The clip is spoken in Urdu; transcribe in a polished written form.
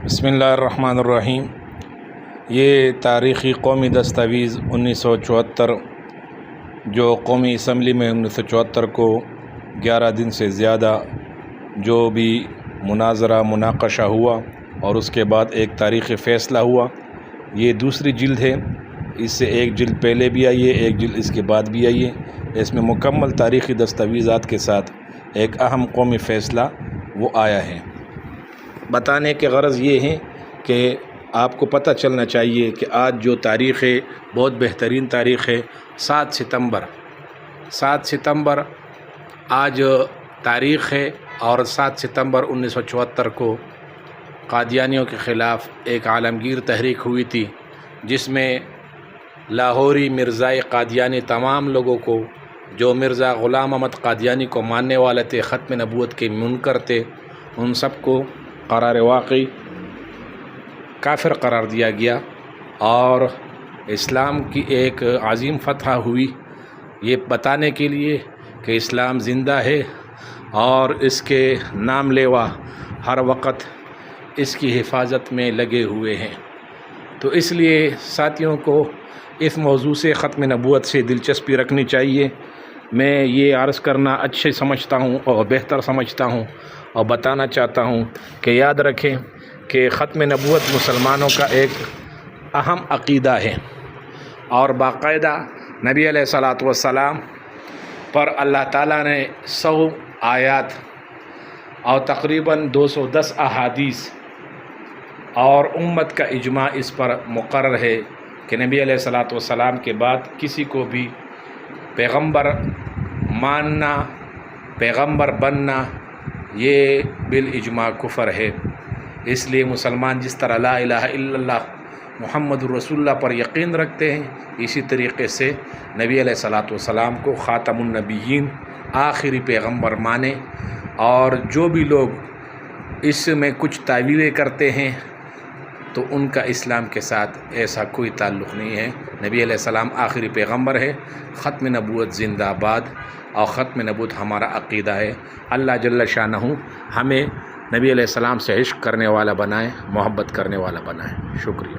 بسم اللہ الرحمن الرحیم۔ یہ تاریخی قومی دستاویز 1974 جو قومی اسمبلی میں 1974 کو 11 دن سے زیادہ جو بھی مناظرہ مناقشہ ہوا اور اس کے بعد ایک تاریخی فیصلہ ہوا، یہ دوسری جلد ہے۔ اس سے ایک جلد پہلے بھی آئی ہے، ایک جلد اس کے بعد بھی آئی ہے۔ اس میں مکمل تاریخی دستاویزات کے ساتھ ایک اہم قومی فیصلہ وہ آیا ہے۔ بتانے کے غرض یہ ہے کہ آپ کو پتہ چلنا چاہیے کہ آج جو تاریخ ہے بہت بہترین تاریخ ہے۔ 7 ستمبر آج تاریخ ہے، اور 7 ستمبر 1974 کو قادیانیوں کے خلاف ایک عالمگیر تحریک ہوئی تھی، جس میں لاہوری مرزائی قادیانی تمام لوگوں کو جو مرزا غلام احمد قادیانی کو ماننے والے تھے، ختم نبوت کے منکر تھے، ان سب کو قرار واقعی کافر قرار دیا گیا، اور اسلام کی ایک عظیم فتح ہوئی، یہ بتانے کے لیے کہ اسلام زندہ ہے اور اس کے نام لیوا ہر وقت اس کی حفاظت میں لگے ہوئے ہیں۔ تو اس لیے ساتھیوں کو اس موضوع سے ختم نبوت سے دلچسپی رکھنی چاہیے۔ میں یہ عرض کرنا اچھے سمجھتا ہوں اور بہتر سمجھتا ہوں، اور بتانا چاہتا ہوں کہ یاد رکھیں کہ ختم نبوت مسلمانوں کا ایک اہم عقیدہ ہے، اور باقاعدہ نبی علیہ الصلوۃ والسلام پر اللہ تعالیٰ نے 100 آیات اور تقریباً 210 احادیث اور امت کا اجماع اس پر مقرر ہے کہ نبی علیہ الصلوۃ والسلام کے بعد کسی کو بھی پیغمبر ماننا، پیغمبر بننا، یہ بالاجماع کفر ہے۔ اس لیے مسلمان جس طرح لا الہ الا اللہ محمد رسول اللہ پر یقین رکھتے ہیں، اسی طریقے سے نبی علیہ الصلوۃ والسلام کو خاتم النبیین، آخری پیغمبر مانے، اور جو بھی لوگ اس میں کچھ تعویلیں کرتے ہیں تو ان کا اسلام کے ساتھ ایسا کوئی تعلق نہیں ہے۔ نبی علیہ السلام آخری پیغمبر ہے، ختم نبوت زندہ باد، اور ختم نبوت ہمارا عقیدہ ہے۔ اللہ جل شانہ ہمیں نبی علیہ السلام سے عشق کرنے والا بنائے، محبت کرنے والا بنائے۔ شکریہ۔